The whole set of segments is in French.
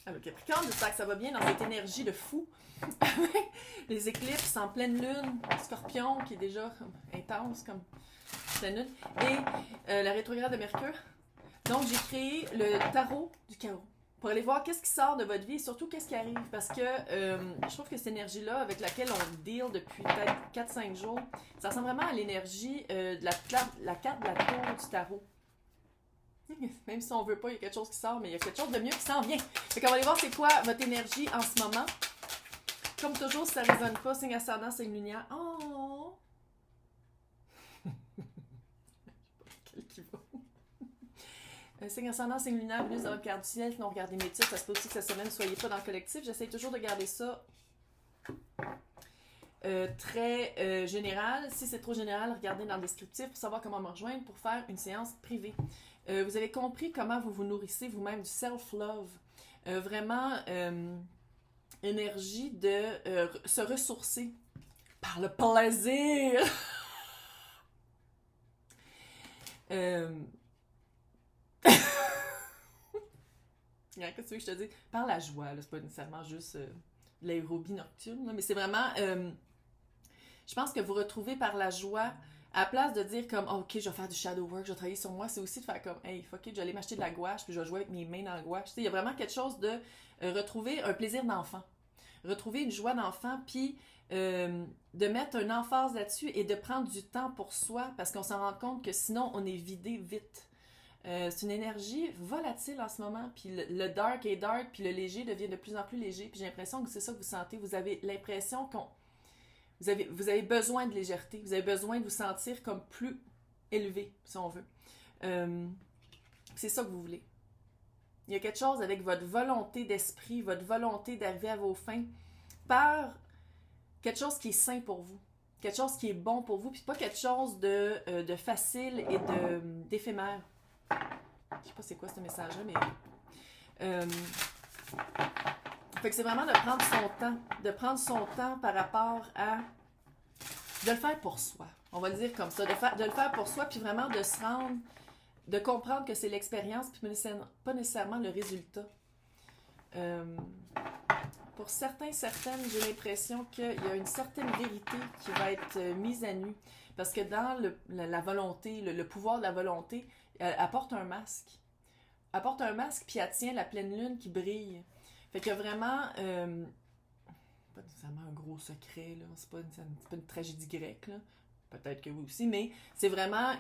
Alors, Capricorne, j'espère que ça va bien dans cette énergie de fou. Avec les éclipses en pleine lune, Scorpion qui est déjà intense comme pleine lune, et la rétrograde de Mercure. Donc, j'ai créé le tarot du chaos pour aller voir qu'est-ce qui sort de votre vie et surtout qu'est-ce qui arrive. Parce que je trouve que cette énergie-là, avec laquelle on deal depuis peut-être 4-5 jours, ça ressemble vraiment à l'énergie de la carte de la tour du tarot. Même si on veut pas, il y a quelque chose qui sort, mais il y a quelque chose de mieux qui s'en vient. Fait qu'on va aller voir c'est quoi votre énergie en ce moment. Comme toujours, si ça résonne pas, signe ascendant, signe lunaire. Oh! Quel qui va? Signe ascendant, signe lunaire, plus dans votre carte du ciel. Sinon, regardez mes titres. Ça se peut aussi que cette semaine, ne soyez pas dans le collectif. J'essaie toujours de garder ça très général. Si c'est trop général, regardez dans le descriptif pour savoir comment me rejoindre pour faire une séance privée. Vous avez compris comment vous vous nourrissez vous-même du self-love. Vraiment, énergie de se ressourcer par le plaisir. Qu'est-ce que tu veux que je te dise? Par la joie, là, c'est pas nécessairement juste l'aérobie nocturne, là, mais c'est vraiment... je pense que vous retrouvez par la joie, à la place de dire comme oh, ok, je vais faire du shadow work, je vais travailler sur moi, c'est aussi de faire comme hey, fuck it, je vais aller m'acheter de la gouache, puis je vais jouer avec mes mains dans la gouache. Il y a vraiment quelque chose de retrouver un plaisir d'enfant, retrouver une joie d'enfant, puis de mettre une emphase là-dessus et de prendre du temps pour soi, parce qu'on s'en rend compte que sinon on est vidé vite. C'est une énergie volatile en ce moment, puis le dark est dark, puis le léger devient de plus en plus léger, puis j'ai l'impression que c'est ça que vous sentez, vous avez l'impression qu'on vous avez besoin de légèreté, vous avez besoin de vous sentir comme plus élevé, si on veut. C'est ça que vous voulez. Il y a quelque chose avec votre volonté d'esprit, votre volonté d'arriver à vos fins, par quelque chose qui est sain pour vous, quelque chose qui est bon pour vous, puis pas quelque chose de facile et d'éphémère. Je sais pas c'est quoi ce message-là, mais... Fait que c'est vraiment de prendre son temps par rapport à de le faire pour soi. On va le dire comme ça, de le faire pour soi, puis vraiment de se rendre, de comprendre que c'est l'expérience, puis pas nécessairement le résultat. Pour certaines, j'ai l'impression qu'il y a une certaine vérité qui va être mise à nu. Parce que dans la volonté, le pouvoir de la volonté, elle apporte un masque. Elle apporte un masque, puis elle tient la pleine lune qui brille. Fait qu'il y a vraiment, pas nécessairement un gros secret, là. C'est pas une tragédie grecque, là. Peut-être que oui aussi, mais c'est vraiment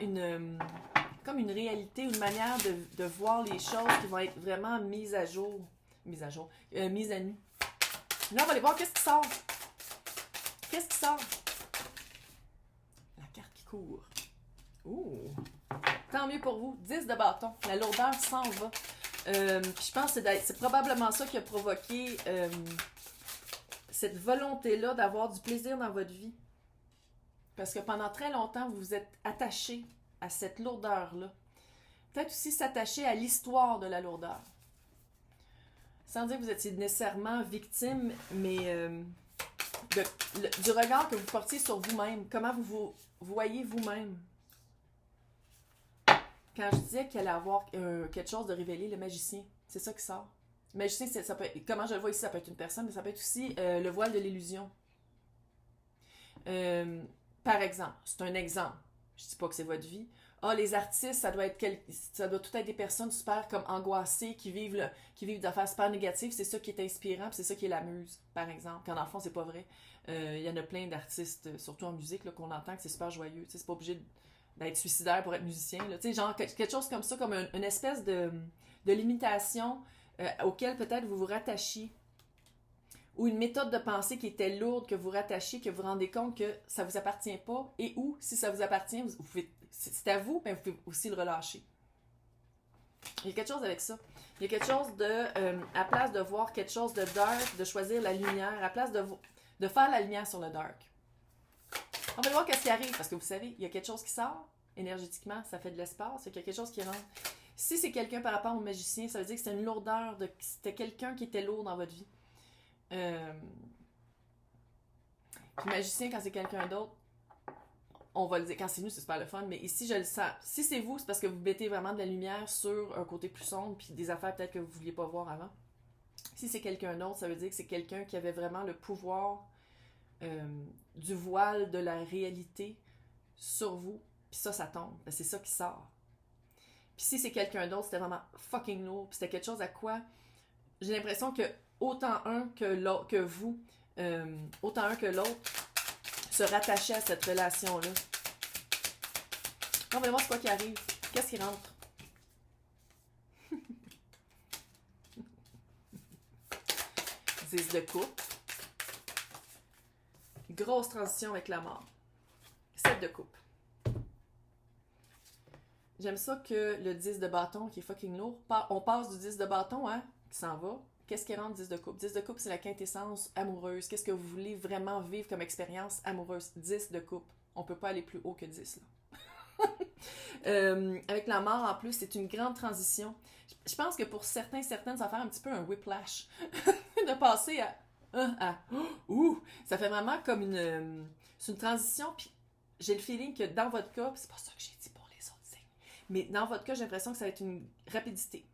comme une réalité, une manière de voir les choses qui vont être vraiment mises à nu. Là, on va aller voir qu'est-ce qui sort. Qu'est-ce qui sort? La carte qui court. Ouh! Tant mieux pour vous. 10 de bâton. La lourdeur s'en va. Puis je pense que c'est probablement ça qui a provoqué cette volonté-là d'avoir du plaisir dans votre vie. Parce que pendant très longtemps, vous vous êtes attaché à cette lourdeur-là. Peut-être aussi s'attacher à l'histoire de la lourdeur. Sans dire que vous étiez nécessairement victime, mais du regard que vous portiez sur vous-même. Comment vous voyez vous-même. Quand je disais qu'il allait avoir quelque chose de révélé, le magicien, c'est ça qui sort. Le magicien, ça peut être, comment je le vois ici, ça peut être une personne, mais ça peut être aussi le voile de l'illusion. Par exemple, c'est un exemple. Je dis pas que c'est votre vie. Ah, les artistes, ça doit tout être des personnes super comme angoissées qui vivent d'affaires super négatives. C'est ça qui est inspirant, puis c'est ça qui est la muse, par exemple. Quand dans le fond, c'est pas vrai. Il y en a plein d'artistes, surtout en musique, là, qu'on entend que c'est super joyeux. C'est pas obligé d'être suicidaire pour être musicien. Là. Genre quelque chose comme ça, comme une espèce de limitation auquel peut-être vous vous rattachiez. Ou une méthode de pensée qui était lourde, que vous rattachiez, que vous vous rendez compte que ça ne vous appartient pas. Et ou, si ça vous appartient, c'est à vous, mais vous pouvez aussi le relâcher. Il y a quelque chose avec ça. Il y a quelque chose de, à place de voir quelque chose de dark, de choisir la lumière, à place de faire la lumière sur le dark. On va voir qu'est-ce qui arrive, parce que vous savez, il y a quelque chose qui sort, énergétiquement, ça fait de l'espace, il y a quelque chose qui rentre. Si c'est quelqu'un par rapport au magicien, ça veut dire que c'était une lourdeur, c'était quelqu'un qui était lourd dans votre vie. Puis magicien, quand c'est quelqu'un d'autre, on va le dire, quand c'est nous, c'est super le fun, mais ici, je le sens. Si c'est vous, c'est parce que vous mettez vraiment de la lumière sur un côté plus sombre, puis des affaires peut-être que vous ne vouliez pas voir avant. Si Si c'est quelqu'un d'autre, ça veut dire que c'est quelqu'un qui avait vraiment le pouvoir du voile de la réalité sur vous, puis ça tombe. Ben, c'est ça qui sort. Puis si c'est quelqu'un d'autre, c'était vraiment fucking lourd, puis c'était quelque chose à quoi j'ai l'impression que autant un que l'autre, que vous, autant un que l'autre se rattachaient à cette relation-là. On va voir c'est quoi qui arrive. Qu'est-ce qui rentre? 10 de coupe. Grosse transition avec la mort. 7 de coupe. J'aime ça que le 10 de bâton, qui est fucking lourd, on passe du 10 de bâton, hein, qui s'en va. Qu'est-ce qui rentre 10 de coupe? 10 de coupe, c'est la quintessence amoureuse. Qu'est-ce que vous voulez vraiment vivre comme expérience amoureuse? 10 de coupe. On peut pas aller plus haut que 10, là. Avec la mort, en plus, c'est une grande transition. Je pense que pour certaines, ça va faire un petit peu un whiplash. De passer à ouh! Ça fait vraiment comme c'est une transition, puis j'ai le feeling que dans votre cas, c'est pas ça que j'ai dit pour les autres signes, mais dans votre cas, j'ai l'impression que ça va être une rapidité.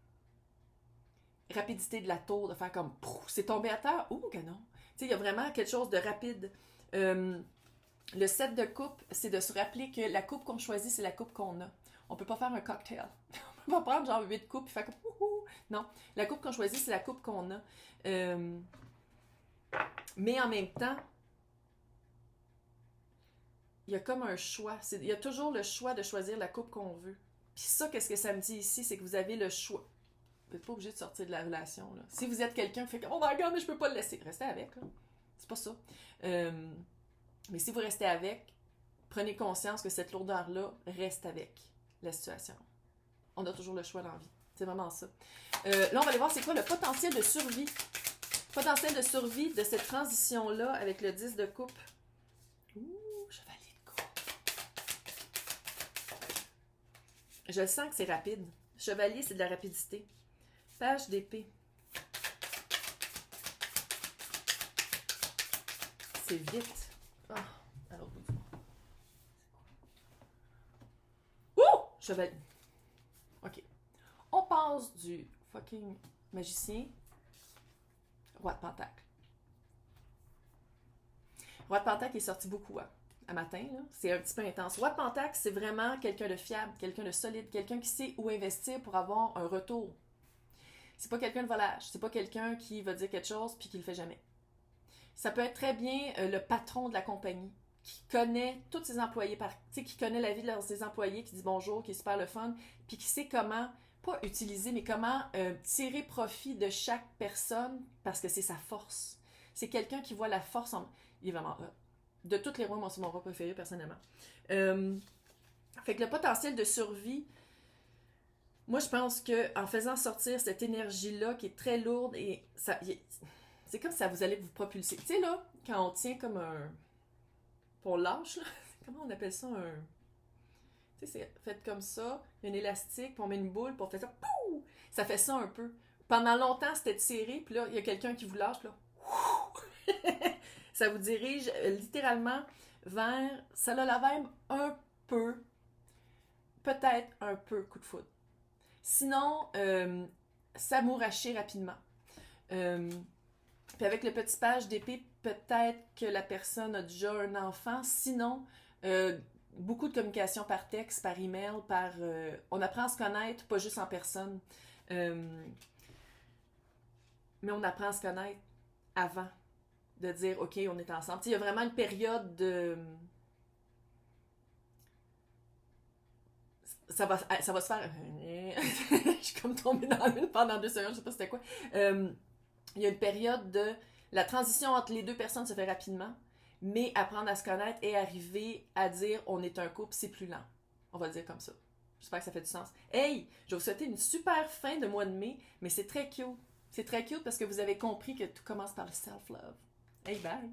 Rapidité de la tour, de faire comme c'est tombé à terre, ouh que non. Tu sais, il y a vraiment quelque chose de rapide. Le 7 de coupe, c'est de se rappeler que la coupe qu'on choisit, c'est la coupe qu'on a. On peut pas faire un cocktail. On peut pas prendre genre 8 coupes et faire comme ouhou. Non, la coupe qu'on choisit, c'est la coupe qu'on a. Mais en même temps, il y a comme un choix. Il y a toujours le choix de choisir la coupe qu'on veut. Puis ça, qu'est-ce que ça me dit ici, c'est que vous avez le choix. Vous n'êtes pas obligé de sortir de la relation. Là. Si vous êtes quelqu'un qui fait comme « Oh my God, mais je peux pas le laisser », restez avec. Là. C'est pas ça. Mais si vous restez avec, prenez conscience que cette lourdeur-là reste avec la situation. On a toujours le choix dans la vie. C'est vraiment ça. Là, on va aller voir c'est quoi le potentiel de survie. Potentiel de survie de cette transition-là avec le 10 de coupe. Ouh, chevalier de coupe. Je sens que c'est rapide. Chevalier, c'est de la rapidité. Page d'épée. C'est vite. Ah, alors bout du monde. Ouh! Chevalier. OK. On passe du fucking magicien. Roi de Pentacle. Roi de Pentacle est sorti beaucoup à matin. Là. C'est un petit peu intense. Roi de Pentacle, c'est vraiment quelqu'un de fiable, quelqu'un de solide, quelqu'un qui sait où investir pour avoir un retour. C'est pas quelqu'un de volage. C'est pas quelqu'un qui va dire quelque chose puis qui le fait jamais. Ça peut être très bien le patron de la compagnie qui connaît tous ses employés, qui connaît la vie de ses employés, qui dit bonjour, qui est super le fun, puis qui sait comment, pas utiliser, mais comment tirer profit de chaque personne parce que c'est sa force. C'est quelqu'un qui voit la force en... Il est vraiment hot. De tous les rois, moi, c'est mon roi préféré, personnellement. Fait que le potentiel de survie, moi, je pense qu'en faisant sortir cette énergie-là qui est très lourde, et ça, c'est comme si ça vous allait vous propulser. Tu sais, là, quand on tient comme un... on lâche, là. Comment on appelle ça? Un... Tu sais, c'est fait comme ça, il y a un élastique, puis on met une boule, puis on fait ça, pouh! Ça fait ça un peu. Pendant longtemps, c'était tiré, puis là, il y a quelqu'un qui vous lâche, puis là, ça vous dirige littéralement vers... Ça a la même un peu, peut-être un peu coup de foudre. Sinon, s'amouracher rapidement. Puis avec le petit page d'épée, peut-être que la personne a déjà un enfant. Sinon, beaucoup de communication par texte, par email, on apprend à se connaître, pas juste en personne. Mais on apprend à se connaître avant de dire, OK, on est ensemble. Il y a vraiment une période de... Ça va se faire... Je suis comme tombée dans l'une pendant 2 secondes, je sais pas c'était quoi. Il y a une période de... La transition entre les deux personnes se fait rapidement, mais apprendre à se connaître et arriver à dire on est un couple, c'est plus lent. On va le dire comme ça. J'espère que ça fait du sens. Hey! Je vais vous souhaiter une super fin de mois de mai, mais c'est très cute. C'est très cute parce que vous avez compris que tout commence par le self-love. Hey, bye!